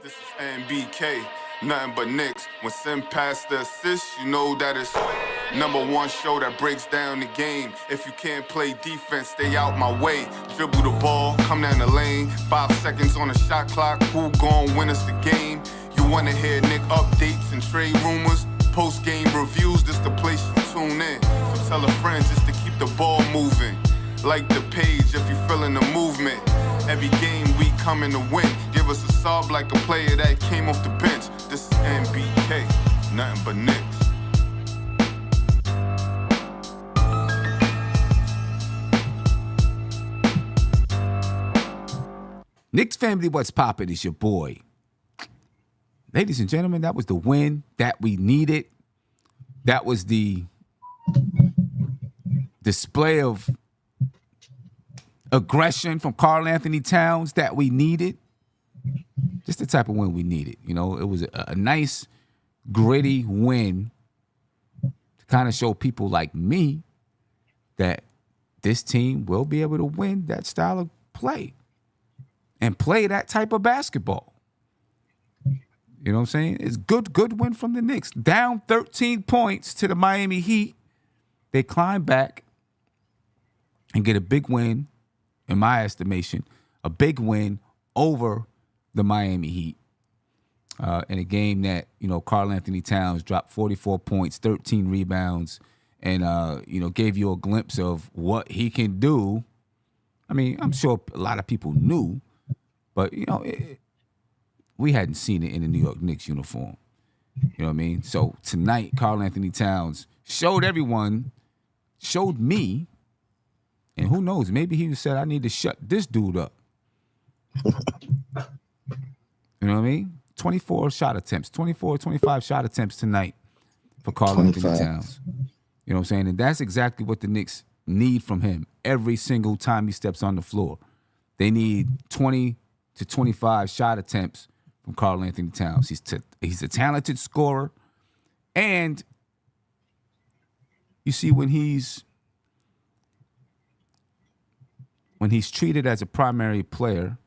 This is NBK, nothing but Knicks. When Sim passed the assist, you know that it's number one show that breaks down the game. If you can't play defense, stay out my way. Dribble the ball, come down the lane. 5 seconds on the shot clock, who gon' win us the game? You wanna hear Nick updates and trade rumors? Post-game reviews, this the place you tune in. So tell a friend just to keep the ball moving. Like the page if you feeling the movement. Every game we coming to win. Give us a sob like a player that came off the bench. This is NBK, nothing but Knicks. Knicks family, what's poppin'? It's your boy. Ladies and gentlemen, that was the win that we needed. That was the display of aggression from Karl-Anthony Towns that we needed. Just the type of win we needed. You know, it was a nice, gritty win to kind of show people like me that this team will be able to win that style of play and play that type of basketball. You know what I'm saying? It's good win from the Knicks. Down 13 points to the Miami Heat. They climb back and get a big win, in my estimation, a big win over the Miami Heat. In a game that, you know, Karl-Anthony Towns dropped 44 points, 13 rebounds, and, gave you a glimpse of what he can do. I mean, I'm sure a lot of people knew, but, you know, we hadn't seen it in the New York Knicks uniform. You know what I mean? So tonight, Karl-Anthony Towns showed everyone, showed me, and who knows, maybe he said, I need to shut this dude up. You know what I mean? 24 shot attempts, 24, 25 shot attempts tonight for Karl-Anthony Towns. You know what I'm saying? And that's exactly what the Knicks need from him every single time he steps on the floor. They need 20 to 25 shot attempts from Karl-Anthony Towns. He's a talented scorer. And you see, when he's treated as a primary player,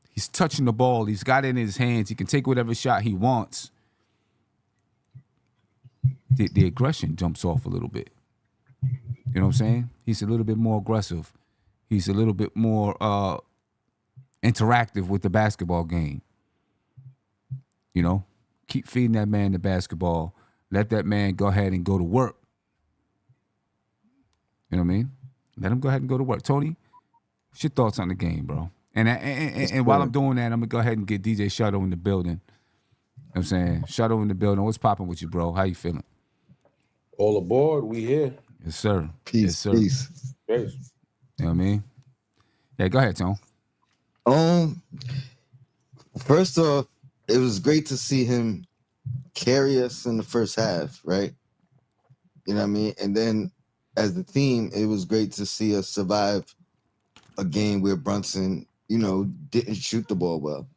he's touching the ball. He's got it in his hands. He can take whatever shot he wants. The aggression jumps off a little bit. You know what I'm saying? He's a little bit more aggressive. He's a little bit more interactive with the basketball game. You know, keep feeding that man the basketball. Let that man go ahead and go to work. You know what I mean? Let him go ahead and go to work. Tony, what's your thoughts on the game, bro? And while I'm doing that, I'm going to go ahead and get DJ Shuttle in the building. You know what I'm saying? Shuttle in the building. What's popping with you, bro? How you feeling? All aboard. We here. Yes, sir. Peace, yes, sir. peace. Peace. You know what I mean? Yeah, go ahead, Tone. First off, it was great to see him carry us in the first half, right? You know what I mean? And then as the team, it was great to see us survive a game where Brunson, you know, didn't shoot the ball well.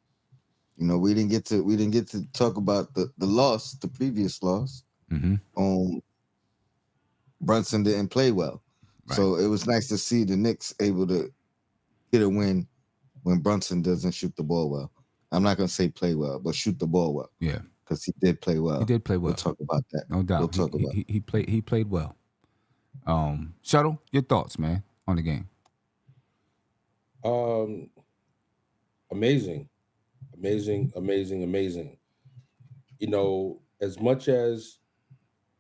You know, we didn't get to talk about the loss, the previous loss. Mm-hmm. Brunson didn't play well. Right. So it was nice to see the Knicks able to get a win when Brunson doesn't shoot the ball well. I'm not going to say play well, but shoot the ball well. Yeah. Because he did play well. He did play well. We'll talk about that. No doubt. We'll talk about he played well. Shuttle, your thoughts, man, on the game? Amazing. You know, as much as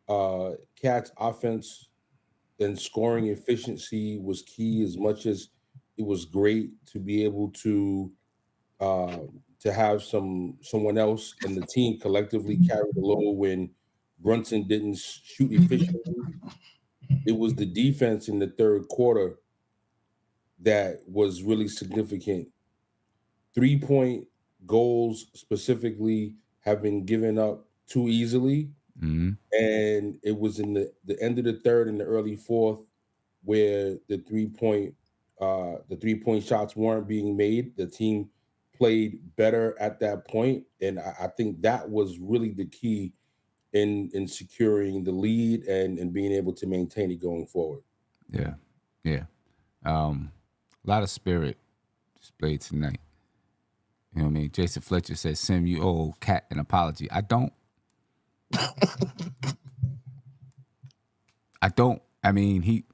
Cat's offense and scoring efficiency was key, as much as it was great to be able to have someone else and the team collectively carry the load when Brunson didn't shoot efficiently. It was the defense in the third quarter that was really significant. 3-point goals specifically have been given up too easily. Mm-hmm. And it was in the end of the third and the early fourth where the 3-point shots weren't being made. The team played better at that point, and I think that was really the key in securing the lead and being able to maintain it going forward. Yeah. A lot of spirit displayed tonight. You know what I mean? Jason Fletcher says, Sim, you owe Cat an apology. I don't. I mean,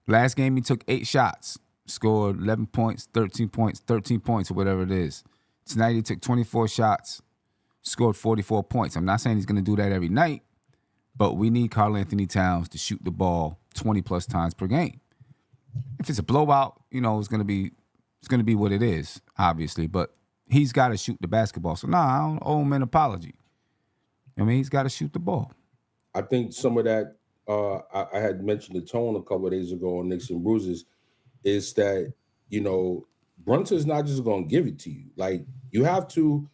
last game he took 8 shots, scored 11 points, 13 points, or whatever it is. Tonight he took 24 shots, scored 44 points. I'm not saying he's going to do that every night, but we need Karl-Anthony Towns to shoot the ball 20 plus times per game. If it's a blowout, it's going to be what it is, obviously, but he's got to shoot the basketball. So I don't owe him an apology. I mean, he's got to shoot the ball. I think some of that I had mentioned the tone a couple of days ago on Knicks and Bruises is that Brunson's not just going to give it to you. Like you have to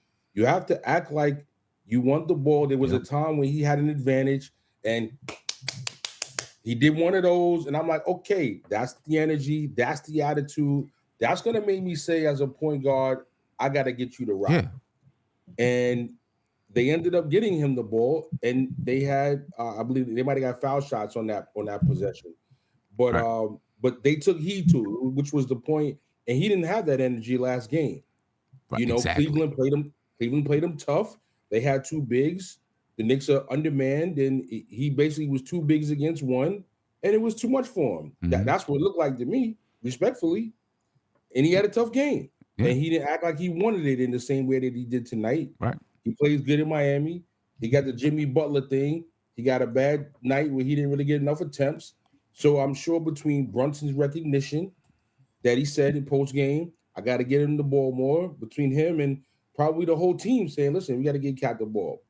act like you want the ball. There was a time when he had an advantage and he did one of those, and I'm like, okay, that's the energy, that's the attitude, that's going to make me say as a point guard, I got to get you the rock. Yeah. And they ended up getting him the ball, and they had, I believe, they might have got foul shots on that possession, but right. But they took heed to it, which was the point, and he didn't have that energy last game. Right, exactly. Cleveland played them tough. They had 2 bigs. The Knicks are undermanned, and he basically was 2 bigs against 1, and it was too much for him. Mm-hmm. That's what it looked like to me, respectfully. And he had a tough game, and he didn't act like he wanted it in the same way that he did tonight. Right. He plays good in Miami. He got the Jimmy Butler thing. He got a bad night where he didn't really get enough attempts. So I'm sure between Brunson's recognition that he said in post game, I got to get him the ball more, between him and probably the whole team saying, listen, we got to get Cat the ball.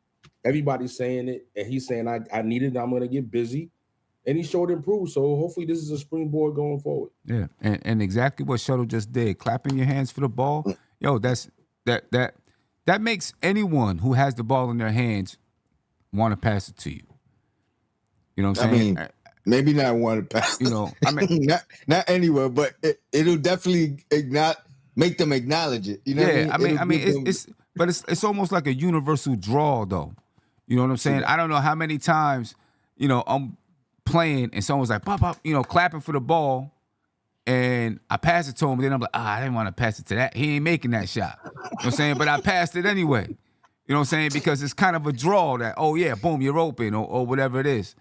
Everybody's saying it, and he's saying, I need it, I'm going to get busy. And he showed improved. So hopefully this is a springboard going forward. Yeah, and exactly what Shuttle just did, clapping your hands for the ball. Yo, that makes anyone who has the ball in their hands want to pass it to you. You know what I'm saying? I mean, maybe not want to pass. I mean, not anywhere, but it'll definitely make them acknowledge it. You know? Yeah, what I mean, it's almost like a universal draw, though. You know what I'm saying? I don't know how many times, I'm playing and someone's like, pop, clapping for the ball, and I pass it to him, and then I'm like, I didn't want to pass it to that. He ain't making that shot. You know what I'm saying? But I passed it anyway. You know what I'm saying? Because it's kind of a draw that, oh yeah, boom, you're open, or whatever it is.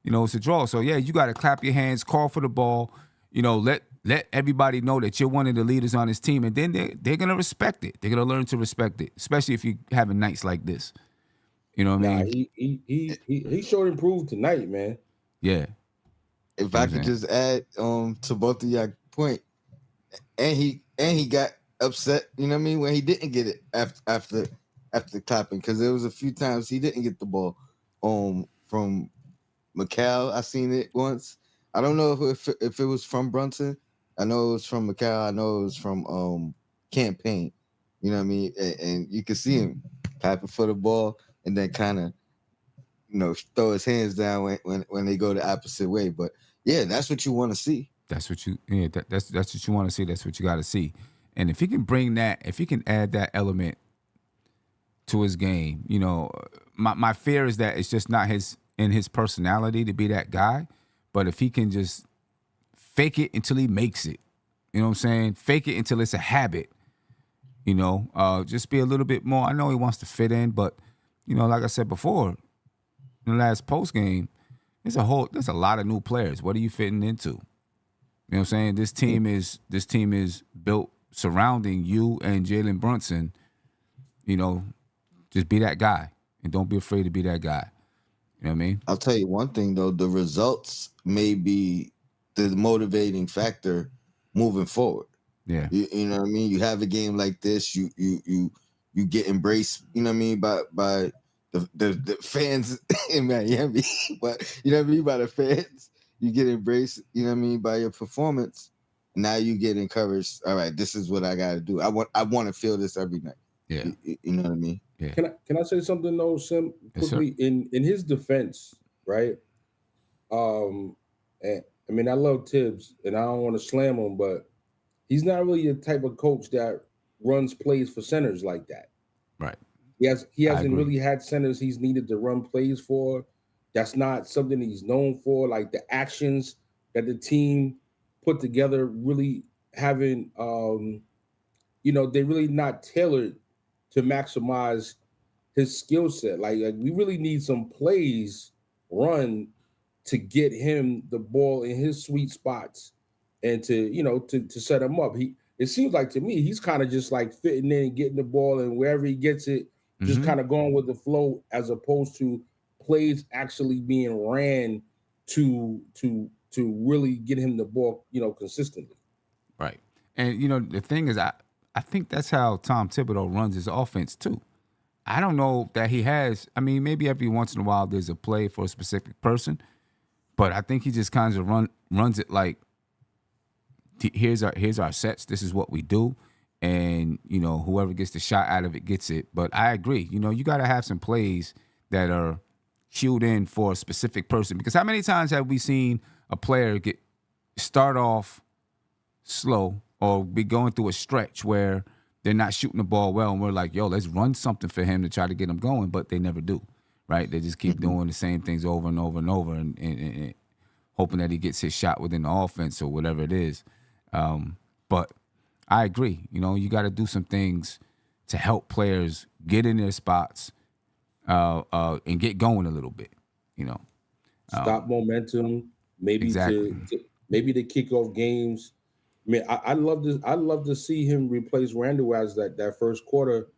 It's a draw. So yeah, you got to clap your hands, call for the ball. Let everybody know that you're one of the leaders on this team, and then they're gonna respect it. They're gonna learn to respect it, especially if you're having nights like this. You know what I mean? He showed improved tonight, man. Yeah. If I could just add to both of y'all point, and he got upset, you know what I mean, when he didn't get it after clapping, because there was a few times he didn't get the ball from McCall. I seen it once. I don't know if it was from Brunson. I know it was from McCall. I know it was from Campaign. You know what I mean? And you can see him clapping for the ball and then kind of throw his hands down when they go the opposite way. But yeah, that's what you want to see. That's what you that's what you want to see. That's what you got to see. And if he can bring that, if he can add that element to his game, my fear is that it's just not in his personality to be that guy. But if he can just fake it until he makes it, you know what I'm saying? Fake it until it's a habit, just be a little bit more. I know he wants to fit in, but, like I said before, in the last post game, there's a lot of new players. What are you fitting into? You know what I'm saying? This team is built surrounding you and Jalen Brunson. Just be that guy and don't be afraid to be that guy. You know what I mean? I'll tell you one thing though, the results may be the motivating factor moving forward. Yeah. You know what I mean? You have a game like this, you get embraced, you know what I mean, by the fans in Miami. But you know what I mean, by the fans, you get embraced, you know what I mean, by your performance. Now you get encouraged. All right, this is what I gotta do. I want to feel this every night. Yeah. You know what I mean? Yeah. Can I say something though, Sim? Quickly, yes, in his defense, right? And I mean, I love Tibbs, and I don't want to slam him, but he's not really the type of coach that runs plays for centers like that. Right. He hasn't really had centers he's needed to run plays for. That's not something he's known for. Like the actions that the team put together really haven't they're really not tailored to maximize his skill set. Like we really need some plays run to get him the ball in his sweet spots and to set him up. It seems like to me he's kind of just like fitting in, getting the ball, and wherever he gets it, just kind of going with the flow, as opposed to plays actually being ran to really get him the ball, consistently. Right. And the thing is, I think that's how Tom Thibodeau runs his offense too. I don't know that he has. I mean, maybe every once in a while there's a play for a specific person, but I think he just kind of runs it like, here's our sets. This is what we do, and whoever gets the shot out of it gets it. But I agree. You got to have some plays that are cued in for a specific person, because how many times have we seen a player start off slow or be going through a stretch where they're not shooting the ball well, and we're like, yo, let's run something for him to try to get him going, but they never do, right? They just keep doing the same things over and over and over, and hoping that he gets his shot within the offense or whatever it is. But I agree. You got to do some things to help players get in their spots and get going a little bit. Stop momentum, maybe Exactly. maybe to kick off games. I mean, I love this. I love to see him replace Randall as that first quarter,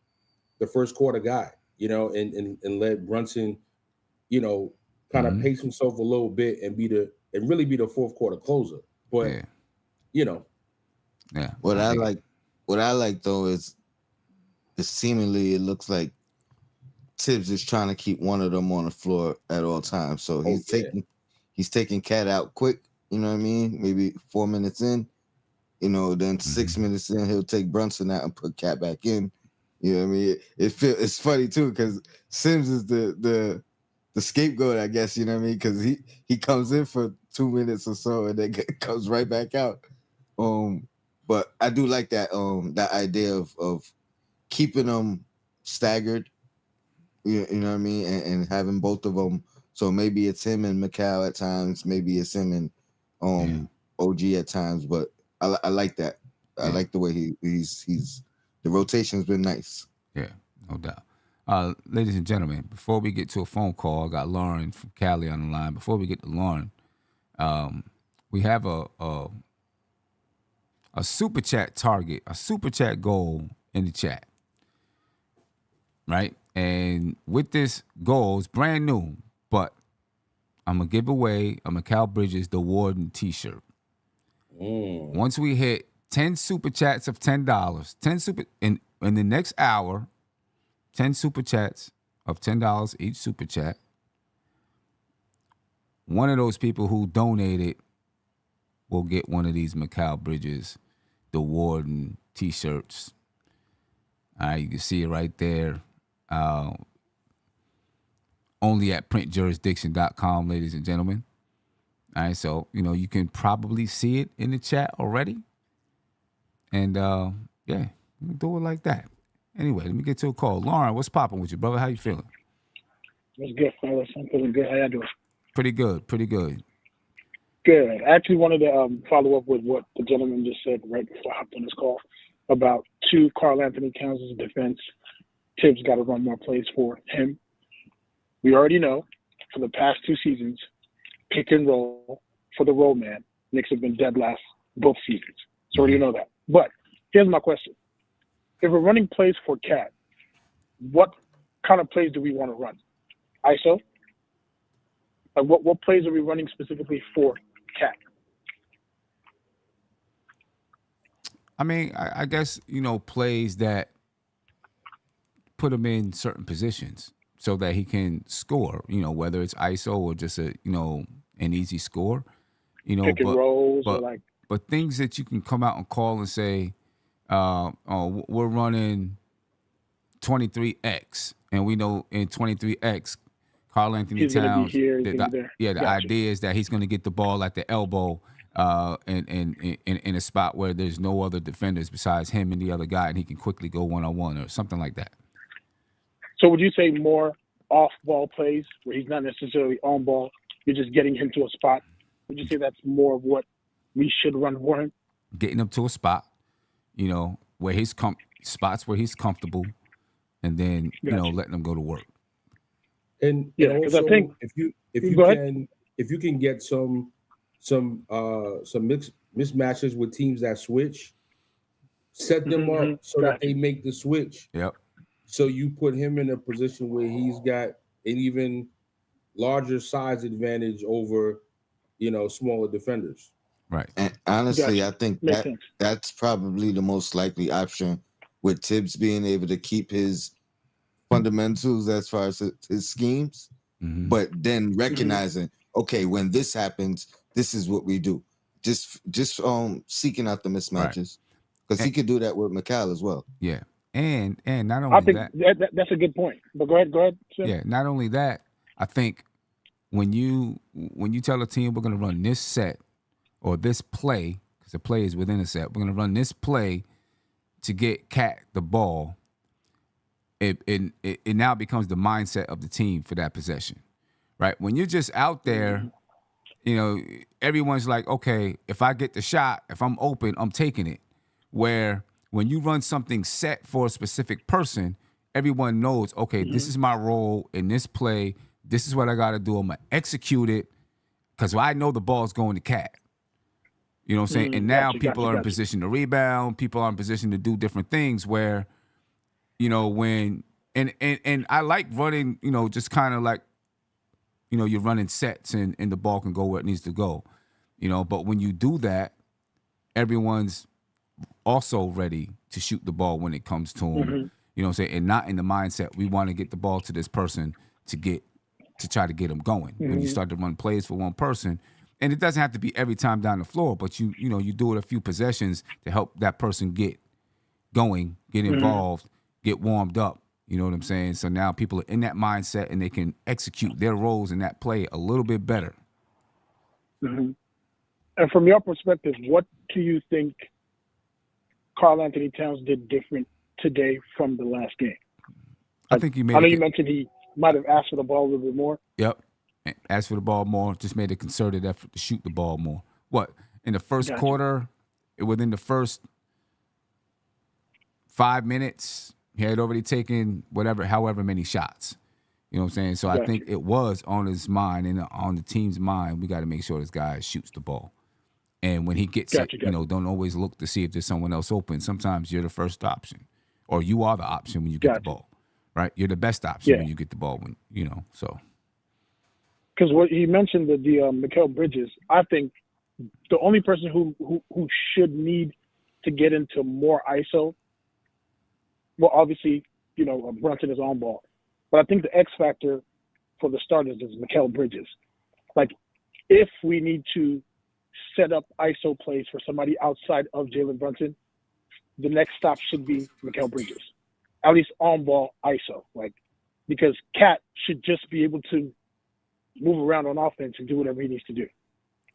the first quarter guy. And let Brunson, kind of pace himself a little bit and really be the fourth quarter closer. But Yeah. Yeah. What I like though is seemingly it looks like Tibbs is trying to keep one of them on the floor at all times. So he's taking Cat out quick. You know what I mean? Maybe 4 minutes in. Then 6 minutes in, he'll take Brunson out and put Cat back in. You know what I mean? It's funny too, because Sims is the scapegoat, I guess. You know what I mean? Because he comes in for 2 minutes or so and then comes right back out. But I do like that that idea of keeping them staggered. You know what I mean, and having both of them. So maybe it's him and Mikal at times. Maybe it's him and OG at times. But I like that. I like the way he's the rotation's been nice. Yeah, no doubt. Ladies and gentlemen, before we get to a phone call, I got Lauren from Cali on the line. Before we get to Lauren, we have a super chat target, a super chat goal in the chat, right? And with this goal, it's brand new, but I'm gonna give away a Mikal Bridges the Warden T-shirt. Once we hit 10 super chats of $10, 10 super in the next hour, 10 super chats of $10 each super chat. One of those people who donated will get one of these Mikal Bridges the Warden T-shirts. All right, you can see it right there. Only at printjurisdiction.com, ladies and gentlemen. All right, so you can probably see it in the chat already. And we can do it like that. Anyway, let me get to a call. Lauren, what's popping with you, brother? How you feeling? What's good, fellas? I'm feeling good. How y'all doing? Pretty good. Good. I actually wanted to follow up with what the gentleman just said right before I hopped on this call about Karl-Anthony Towns' defense. Tibbs got to run more plays for him. We already know for the past 2 seasons, pick and roll for the roll man, Knicks have been dead last both seasons. So already know that. But here's my question. If we're running plays for Cat, what kind of plays do we want to run? ISO? Like what plays are we running specifically for Cat? I mean, I guess, plays that put him in certain positions so that he can score, whether it's ISO or just an easy score, Pick and rolls or like. But things that you can come out and call and say, we're running 23X, and we know in 23X, Karl-Anthony Towns, the idea is that he's going to get the ball at the elbow in a spot where there's no other defenders besides him and the other guy, and he can quickly go one-on-one or something like that. So would you say more off-ball plays where he's not necessarily on ball, you're just getting him to a spot? Would you say that's more of what we should run for him? Getting him to a spot, where he's spots where he's comfortable, and then Gotcha. letting him go to work. And Yeah, 'cause I also think- if you Go ahead. can get some mismatches with teams that switch, set them up so that they make the switch. Yep. So you put him in a position where he's got an even larger size advantage over, smaller defenders. Right. And honestly, Gotcha. I think Makes sense. that's probably the most likely option, with Tibbs being able to keep his fundamentals as far as his schemes, but then recognizing, okay, when this happens, this is what we do. Just seeking out the mismatches, because he could do that with McCall as well. Yeah, and not I only think that, that's a good point. But go ahead. Sim. yeah, not only that, I think when you tell a team we're going to run this set or this play, because the play is within a set, we're going to run this play to get Cat the ball. It now becomes the mindset of the team for that possession, right? When you're just out there, everyone's like, okay, if I get the shot, if I'm open, I'm taking it. Where when you run something set for a specific person, everyone knows, okay, this is my role in this play. This is what I got to do. I'm going to execute it because I know the ball's going to Cat. You know what I'm saying? And now people are in position to rebound. People are in position to do different things where, when and I like running, just kind of like, you're running sets and the ball can go where it needs to go, but when you do that, everyone's also ready to shoot the ball when it comes to them, you know what I'm saying? And not in the mindset, we want to get the ball to this person to try to get them going. When you start to run plays for one person, and it doesn't have to be every time down the floor, but you do it a few possessions to help that person get going, get involved, get warmed up. You know what I'm saying? So now people are in that mindset and they can execute their roles in that play a little bit better. And from your perspective, what do you think Karl-Anthony Towns did different today from the last game? I think he made. I know you mentioned he might have asked for the ball a little bit more. Yep, asked for the ball more. Just made a concerted effort to shoot the ball more. What in the first quarter? Within the first 5 minutes, he had already taken however many shots. You know what I'm saying? So I think it was on his mind and on the team's mind. We got to make sure this guy shoots the ball. And when he gets it, don't always look to see if there's someone else open. Sometimes you're the first option, or you are the option when you get the ball, right? You're the best option when you get the ball. So. Because what he mentioned, the Mikal Bridges, I think the only person who should need to get into more ISO, well, obviously, Brunson is on ball. But I think the X factor for the starters is Mikal Bridges. Like, if we need to set up ISO plays for somebody outside of Jalen Brunson, the next stop should be Mikal Bridges. At least on ball ISO. Because Cat should just be able to move around on offense and do whatever he needs to do.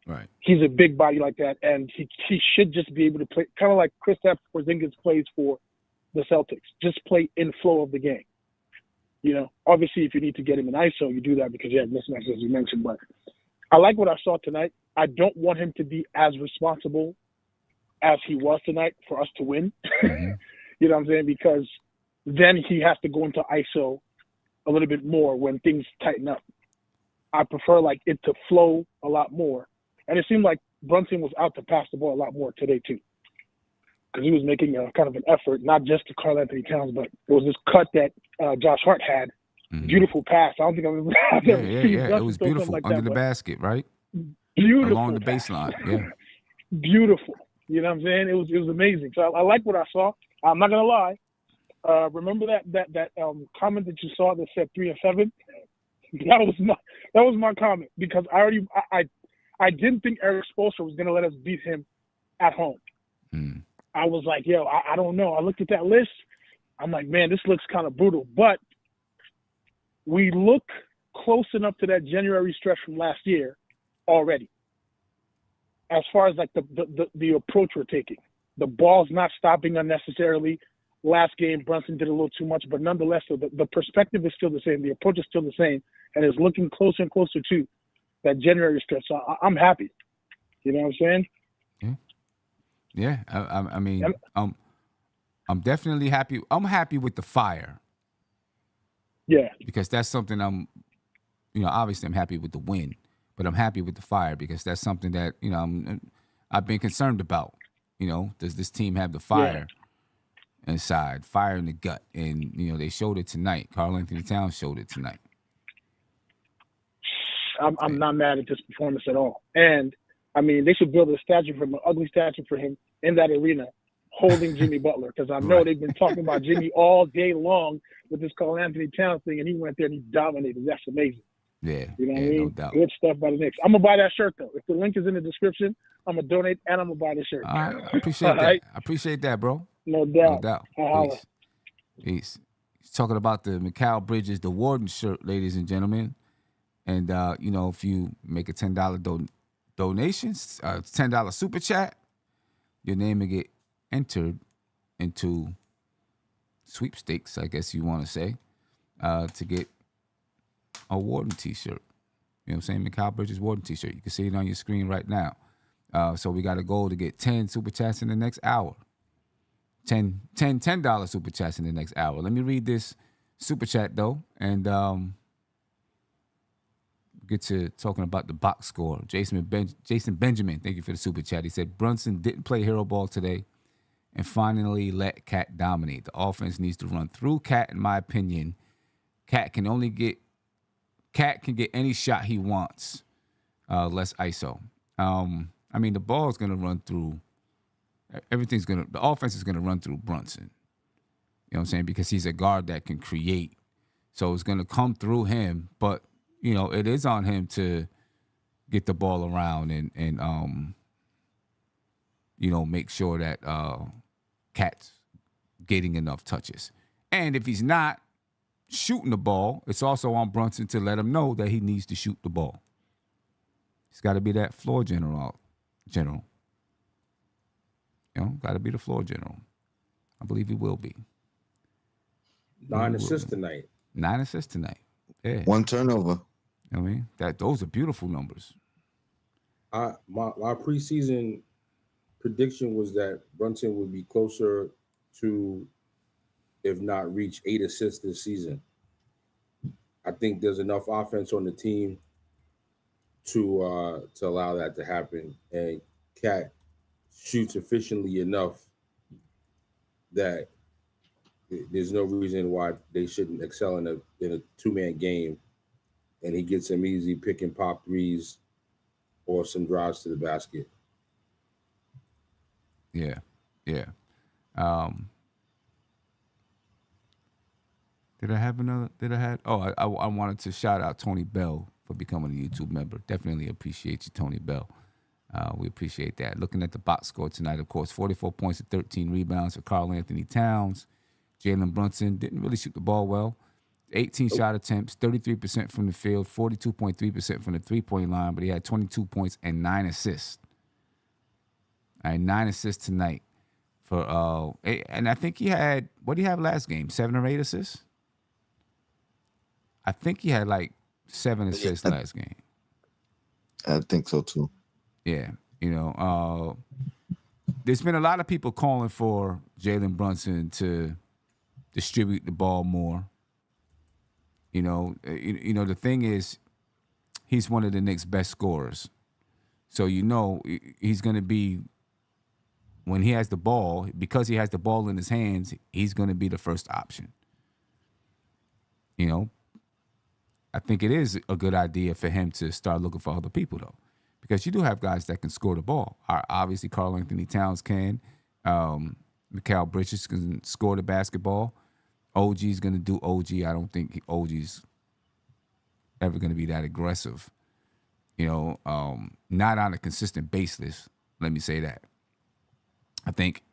Right. He's a big body like that, and he should just be able to play kind of like Kristaps Porzingis plays for the Celtics. Just play in flow of the game. Obviously, if you need to get him in ISO, you do that because you have mismatches, as you mentioned. But I like what I saw tonight. I don't want him to be as responsible as he was tonight for us to win. You know what I'm saying? Because then he has to go into ISO a little bit more when things tighten up. I prefer it to flow a lot more. And it seemed like Brunson was out to pass the ball a lot more today too. Because he was making a kind of an effort, not just to Karl-Anthony Towns, but it was this cut that Josh Hart had. Beautiful pass. I don't think I've ever seen Brunson it was beautiful like under that, the basket, right? Beautiful along the pass. baseline. Yeah, beautiful. You know what I'm saying? It was amazing. So I like what I saw. I'm not gonna lie. Remember that comment that you saw that said 3 and 7? That was my comment because I didn't think Eric Spoelstra was gonna let us beat him at home. I was like, yo, I don't know. I looked at that list. I'm like, man, this looks kind of brutal. But we look close enough to that January stretch from last year already. As far as the approach we're taking, the ball's not stopping unnecessarily. Last game, Brunson did a little too much, but nonetheless, the perspective is still the same. The approach is still the same, and is looking closer and closer to that January stretch. So I'm happy. You know what I'm saying? Yeah. I mean, I'm definitely happy. I'm happy with the fire Yeah. because that's something obviously I'm happy with the win, but I'm happy with the fire because that's something that, I've been concerned about. Does this team have the fire inside, fire in the gut? And, they showed it tonight. Karl-Anthony Towns showed it tonight. I'm not mad at this performance at all. And I mean, they should build a statue for him, an ugly statue for him in that arena, holding Jimmy Butler. Because I know Right. they've been talking about Jimmy all day long with this Karl-Anthony Towns thing, and he went there and he dominated. That's amazing. Yeah, You know what I mean? no doubt. Good stuff by the Knicks. I'm gonna buy that shirt though. If the link is in the description, I'm gonna donate and I'm gonna buy the shirt. All right, I appreciate All that. right? I appreciate that, bro. No No doubt. doubt. Holla. Peace. Peace. He's talking about the Mikal Bridges, the Warden shirt, ladies and gentlemen. And if you make a $10 donation, $10 super chat, your name will get entered into sweepstakes, I guess you want to say, to get a Warden t-shirt. You know what I'm saying? Mikal Bridges Warden t-shirt. You can see it on your screen right now. So we got a goal to get 10 super chats in the next hour. $10 super chats in the next hour. Let me read this super chat though, and get to talking about the box score. Jason Benjamin, thank you for the super chat. He said Brunson didn't play hero ball today and finally let Cat dominate. The offense needs to run through Cat, in my opinion. Cat can get any shot he wants. Less ISO. I mean, the ball is going to run through. The offense is going to run through Brunson. You know what I'm saying? Because he's a guard that can create. So it's going to come through him. But, it is on him to get the ball around and make sure that Cat's getting enough touches. And if he's not shooting the ball, it's also on Brunson to let him know that he needs to shoot the ball. He's got to be that floor general. Got to be the floor general. I believe he will be. 9 assists tonight. 9 assists tonight. Yeah. 1 turnover. I mean, those are beautiful numbers. My preseason prediction was that Brunson would be closer to, if not reach, 8 assists this season. I think there's enough offense on the team to allow that to happen, and Cat shoots efficiently enough that there's no reason why they shouldn't excel in a two-man game, and he gets some easy pick and pop threes or some drives to the basket. Yeah. Did I have another? I wanted to shout out Tony Bell for becoming a YouTube member. Definitely appreciate you, Tony Bell. We appreciate that. Looking at the box score tonight, of course, 44 points and 13 rebounds for Karl-Anthony Towns. Jalen Brunson didn't really shoot the ball well. 18 shot attempts, 33% from the field, 42.3% from the three-point line, but he had 22 points and 9 assists. All right, 9 assists tonight. And I think he had, what did he have last game, 7 or 8 assists? I think he had like 7 assists last game. I think so too. Yeah, there's been a lot of people calling for Jalen Brunson to distribute the ball more. The thing is, he's one of the Knicks' best scorers. So he's going to be, when he has the ball, because he has the ball in his hands, he's going to be the first option. I think it is a good idea for him to start looking for other people, though. Because you do have guys that can score the ball. Obviously, Karl-Anthony Towns can. Mikal Bridges can score the basketball. OG's going to do OG. I don't think OG's ever going to be that aggressive. Not on a consistent basis. Let me say that. I think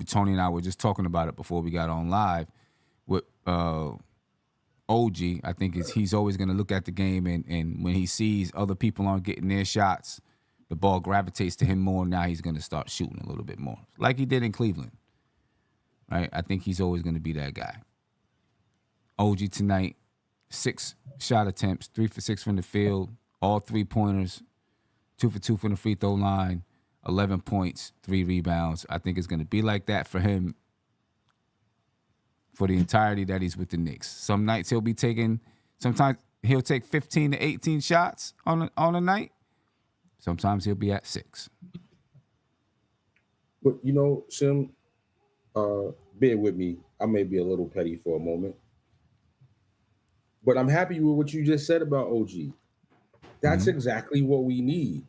Tony and I were just talking about it before we got on live. With OG, I think he's always going to look at the game, and when he sees other people aren't getting their shots, the ball gravitates to him more. Now he's going to start shooting a little bit more, like he did in Cleveland. Right? I think he's always going to be that guy. OG tonight, 6 shot attempts, 3 for 6 from the field, all 3-pointers, 2 for 2 from the free throw line, 11 points, 3 rebounds. I think it's going to be like that for him for the entirety that he's with the Knicks. Some nights sometimes he'll take 15 to 18 shots on a night. Sometimes he'll be at 6. But Sim, bear with me. I may be a little petty for a moment, but I'm happy with what you just said about OG. That's exactly what we need.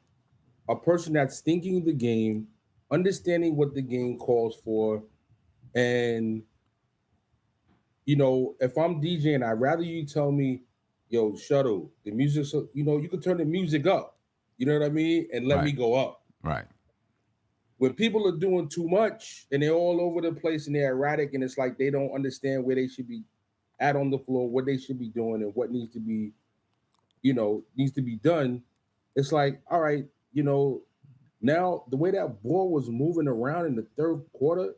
A person that's thinking the game, understanding what the game calls for, and if I'm DJing, I'd rather you tell me, yo, Shuttle, the music, so you can turn the music up. You know what I mean? And let me go up. Right. When people are doing too much and they're all over the place and they're erratic and it's like they don't understand where they should be at on the floor, what they should be doing and what needs to be, done. It's like, all right, now the way that ball was moving around in the third quarter,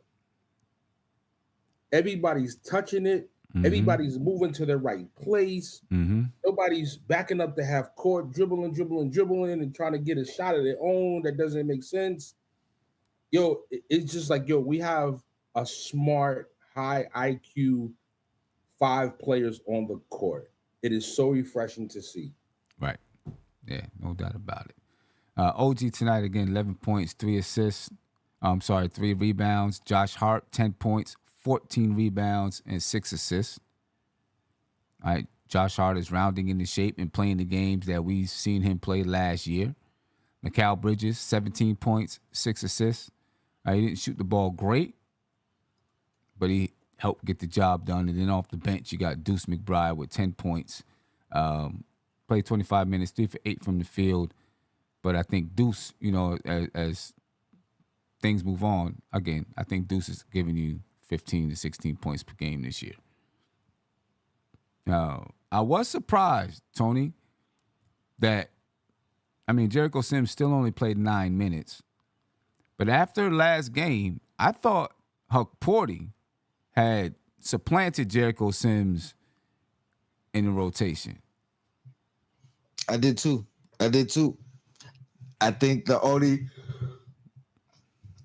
everybody's touching it. Mm-hmm. Everybody's moving to the right place. Mm-hmm. Nobody's backing up to half court, dribbling, and trying to get a shot of their own. That doesn't make sense. Yo, it's just like, we have a smart, high IQ 5 players on the court. It is so refreshing to see. Right. Yeah, no doubt about it. OG tonight, again, 11 points, 3 assists. 3 rebounds. Josh Hart, 10 points, 14 rebounds, and 6 assists. All right, Josh Hart is rounding into shape and playing the games that we've seen him play last year. Mikal Bridges, 17 points, 6 assists. He didn't shoot the ball great, but he helped get the job done. And then off the bench, you got Deuce McBride with 10 points. Played 25 minutes, 3 for 8 from the field. But I think Deuce, as things move on, again, I think Deuce is giving you 15 to 16 points per game this year. I was surprised, Tony, that, Jericho Sims still only played 9 minutes. But after last game, I thought Huck Porty had supplanted Jericho Sims in the rotation. I did too. I think the only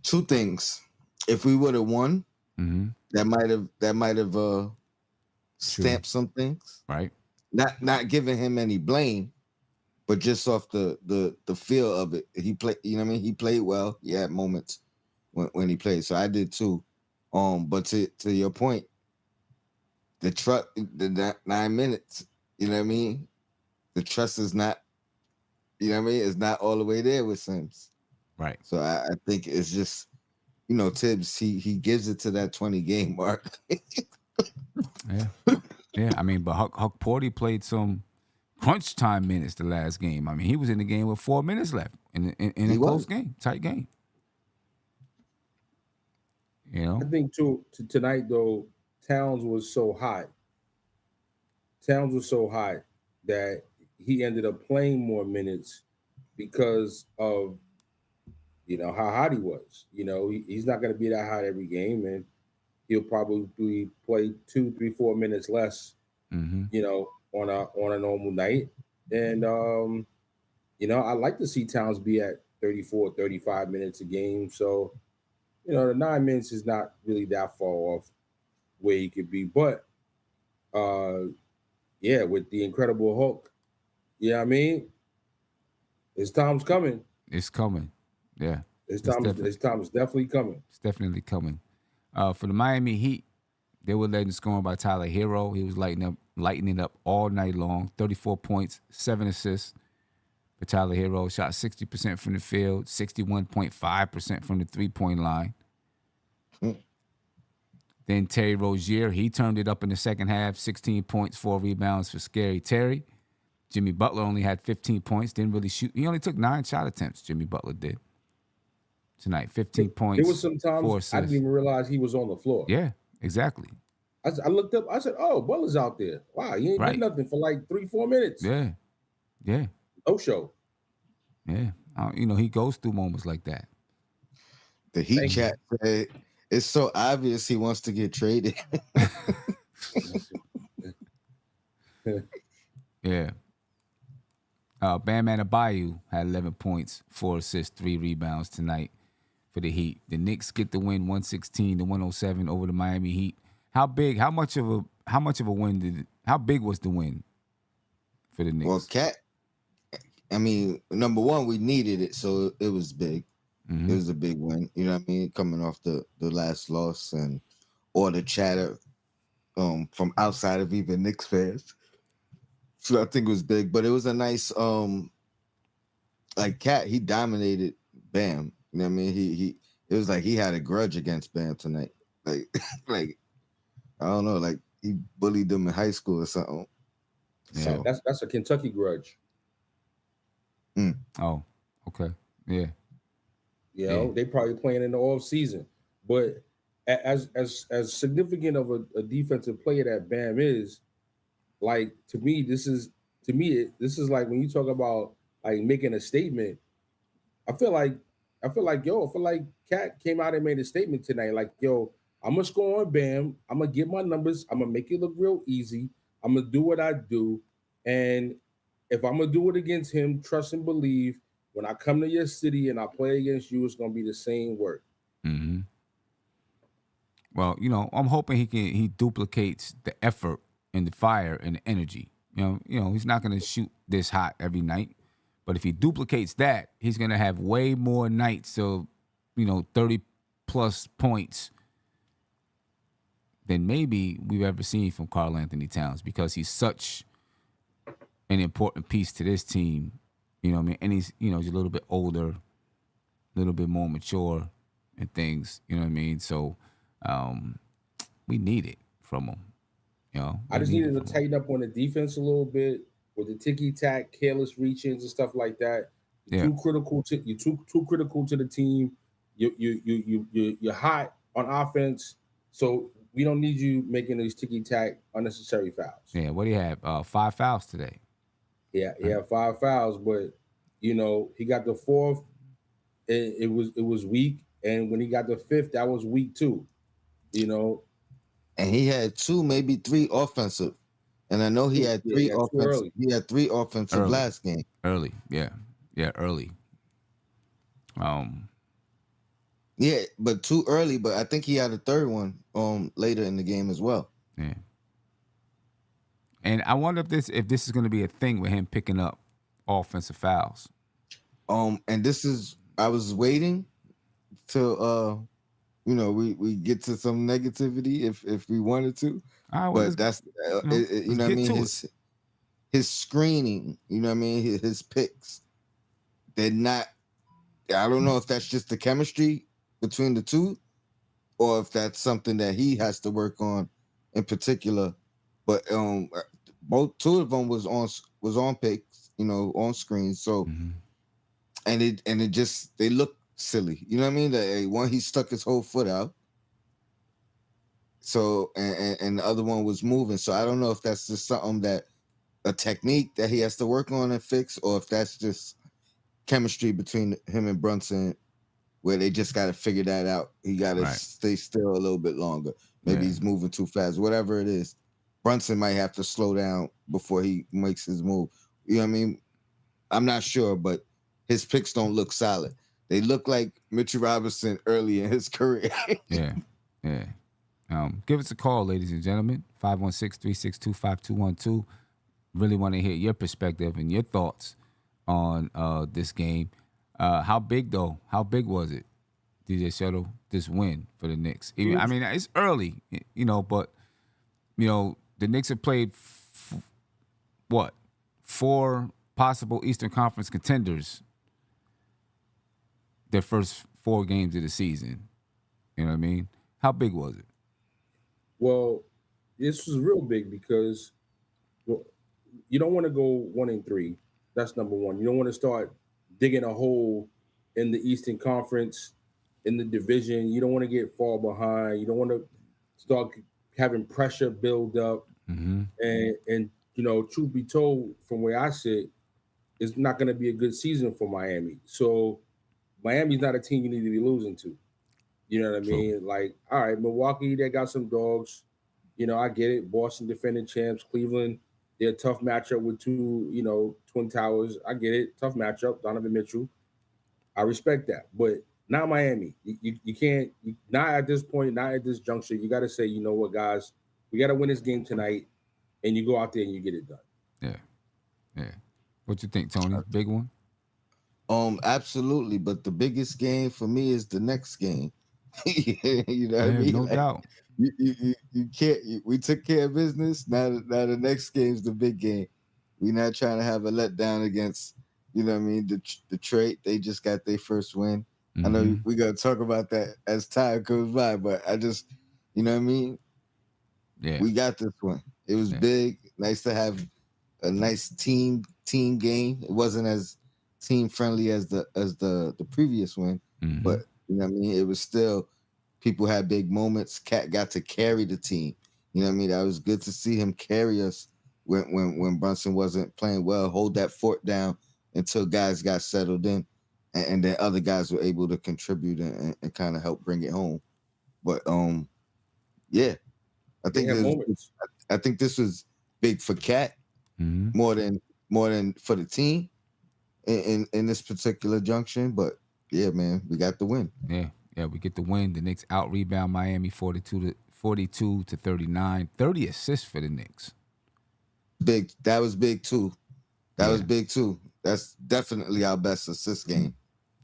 2 things. If we would have won, that might have stamped some things. Right. Not giving him any blame, but just off the feel of it. He played, he played well. He had moments when he played. So I did too. But to your point, the 9 minutes, the trust is not, it's not all the way there with Sims. Right. So I think it's just, Tibbs, he gives it to that 20 game mark. Yeah. But Huck Porty played some crunch time minutes the last game. He was in the game with 4 minutes left in a close game, tight game. I think to tonight though, Towns was so hot that he ended up playing more minutes because of how hot he was. He's not going to be that hot every game, and he'll probably play 2, 3, 4 minutes less. On a normal night. And I like to see Towns be at 34, 35 minutes a game. So, the 9 minutes is not really that far off where he could be. But with the Incredible Hulk, his time's coming. It's coming. Yeah. His time is definitely coming. It's definitely coming. For the Miami Heat, they were led in scoring by Tyler Hero. He was lightening up all night long. 34 points, 7 assists for Tyler Hero. Shot 60% from the field, 61.5% from the three-point line. Then Terry Rozier, he turned it up in the second half. 16 points, 4 rebounds for Scary Terry. Jimmy Butler only had 15 points, didn't really shoot. He only took 9 shot attempts, Jimmy Butler did. Tonight, 15 points, There was some 4 times assists. I didn't even realize he was on the floor. Yeah, exactly. I looked up. I said, "Oh, Butler's out there. Wow, he ain't did nothing for like 3, 4 minutes." Yeah. No show. Yeah, he goes through moments like that. The Heat chat said it's so obvious he wants to get traded. Yeah. Bam Adebayo had 11 points, 4 assists, 3 rebounds tonight for the Heat. The Knicks get the win 116-107 over the Miami Heat. How big? How much of a win did? How big was the win for the Well, Knicks? Cat. I mean, number one, we needed it, so it was big. It Mm-hmm. was a big win. You know what I mean? Coming off the last loss and all the chatter from outside of even Knicks fans. So I think it was big, but it was a nice like Cat. He dominated Bam. You know what I mean? He it was like he had a grudge against Bam tonight. Like like I don't know, like he bullied them in high school or something. Yeah. So That's a Kentucky grudge. Oh. Okay. Yeah. You Yeah. know, they probably playing in the off season. But as significant of a defensive player that Bam is, like this is like when you talk about like making a statement. I feel like I feel like Cat came out and made a statement tonight. Like, yo, I'm gonna score on Bam. I'm gonna get my numbers. I'm gonna make it look real easy. I'm gonna do what I do, and if I'm gonna do it against him, trust and believe. When I come to your city and I play against you, it's gonna be the same work. Mm-hmm. Well, I'm hoping he duplicates the effort and the fire and the energy. He's not going to shoot this hot every night, but if he duplicates that, he's going to have way more nights of 30 plus points than maybe we've ever seen from Karl-Anthony Towns, because he's such an important piece to this team. You know what I mean? And he's a little bit older, a little bit more mature and things. You know what I mean? So we need it from him. I We just need it needed to from him. tighten up on the defense a little bit with the ticky tack, careless reach-ins and stuff like that. Yeah. You're too critical to the team. You're hot on offense, so we don't need you making these ticky tack unnecessary fouls. Yeah. What do you have? 5 fouls today. Yeah, he had 5 fouls, but he got the fourth. It was weak, and when he got the fifth, that was weak too. You know, and he had two, maybe three offensive. And I know he had yeah, three yeah, too offensive. early. He had three offensive Early. last game. Early. Yeah. Yeah. Early. Yeah, but too early. But I think he had a third one later in the game as well. Yeah. And I wonder if this is going to be a thing with him picking up offensive fouls. And this is I was waiting till we get to some negativity if we wanted to, All right. Well, but that's you let's know what I get mean. to it. His screening, you know what I mean. His picks, they're not. I don't know if that's just the chemistry between the two, or if that's something that he has to work on in particular. But both two of them was on picks, on screen. So Mm-hmm. and it just they look silly. You know what I mean? That one he stuck his whole foot out. So and the other one was moving. So I don't know if that's just something that a technique that he has to work on and fix, or if that's just chemistry between him and Brunson, where they just got to figure that out. He got to Right. stay still a little bit longer. Maybe Yeah. he's moving too fast. Whatever it is, Brunson might have to slow down before he makes his move. You know what I mean? I'm not sure, but his picks don't look solid. They look like Mitchell Robinson early in his career. Yeah. Yeah. Give us a call, ladies and gentlemen. 516-362-5212. Really want to hear your perspective and your thoughts on this game. How big, though? How big was it, DJ Shuttle, this win for the Knicks? I mean, it's early, but, the Knicks have played, what, 4 possible Eastern Conference contenders their first 4 games of the season. You know what I mean? How big was it? Well, this was real big because well, you don't want to go 1-3. That's number one. You don't want to start digging a hole in the Eastern Conference, in the division. You don't want to get far behind. You don't want to start having pressure build up. Mm-hmm. And truth be told, from where I sit, it's not going to be a good season for Miami. So Miami's not a team you need to be losing to. You know what I True. mean? Like, all right, Milwaukee, they got some dogs. I get it. Boston defending champs, Cleveland, they're a tough matchup with two, Twin Towers. I get it. Tough matchup, Donovan Mitchell. I respect that. But Not Miami. You can't. Not at this point. Not at this juncture. You got to say, you know what, guys, we got to win this game tonight, and you go out there and you get it done. Yeah, yeah. What you think, Tony? Big one. Absolutely. But the biggest game for me is the next game. You know what I mean? No Like, doubt. you can't. We took care of business. Now the next game's the big game. We're not trying to have a letdown against, you know what I mean, Detroit. They just got their first win. I know we got to talk about that as time goes by, but I just, you know what I mean? Yeah. We got this one. It was big. Nice to have a nice team game. It wasn't as team friendly as the previous one, but you know what I mean? It was still, people had big moments. Cat got to carry the team. You know what I mean? That was good to see him carry us when Brunson wasn't playing well, hold that fort down until guys got settled in, and then other guys were able to contribute and kind of help bring it home. But yeah, I think this was big for Cat more than for the team in this particular junction. But yeah, man, we got the win. Yeah, we get the win. The Knicks out rebound Miami 42 to 39. 30 assists for the Knicks. Big. That was big too. That was big too. That's definitely our best assist game.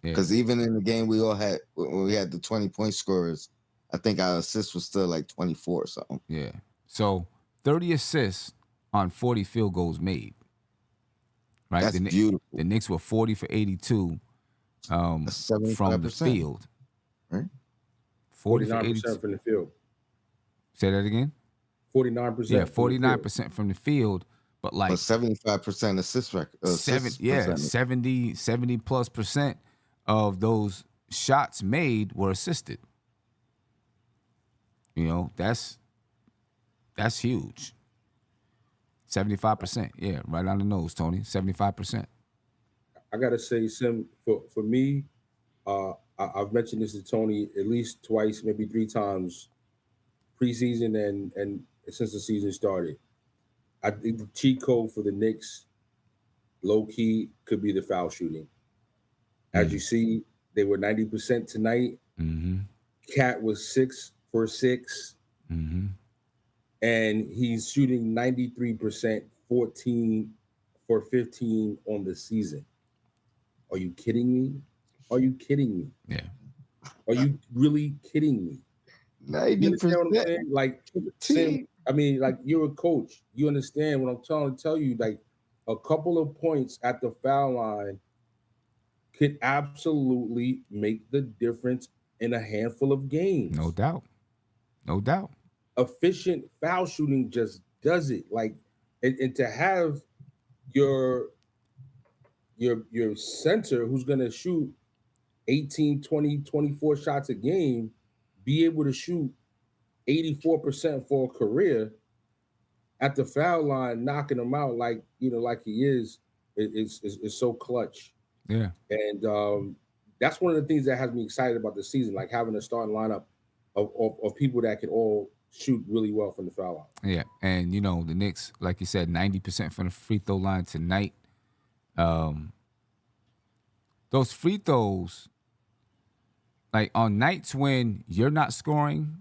Because even in the game we all had, when we had the 20-point scorers, I think our assist was still like 24 or something. Yeah. So 30 assists on 40 field goals made. Right. That's beautiful. The Knicks were 40 for 82 from the field. Right. 49% from the field. Say that again. 49%. Yeah, 49% from the field, but like 75% assist record. 70 plus percent of those shots made were assisted. You know, that's huge. 75%. Yeah, right on the nose, Tony. 75%. I gotta say, Sim, for me, I've mentioned this to Tony at least twice, maybe 3 times, preseason and since the season started. I think the cheat code for the Knicks, low key, could be the foul shooting. As you see, they were 90% tonight. Cat was 6 for 6. And he's shooting 93%, 14 for 15 on the season. Are you kidding me? Are you kidding me? Yeah. Are you really kidding me? 90%. Like, Sam, I mean, like, you're a coach. You understand what I'm trying to tell you. Like, a couple of points at the foul line could absolutely make the difference in a handful of games. No doubt. No doubt. Efficient foul shooting just does it. Like, and to have your center who's going to shoot 18, 20, 24 shots a game be able to shoot 84% for a career at the foul line, knocking them out like he is so clutch. Yeah. And that's one of the things that has me excited about the season, like having a starting lineup of people that can all shoot really well from the foul line. Yeah, and the Knicks, like you said, 90% from the free throw line tonight. Those free throws, like on nights when you're not scoring,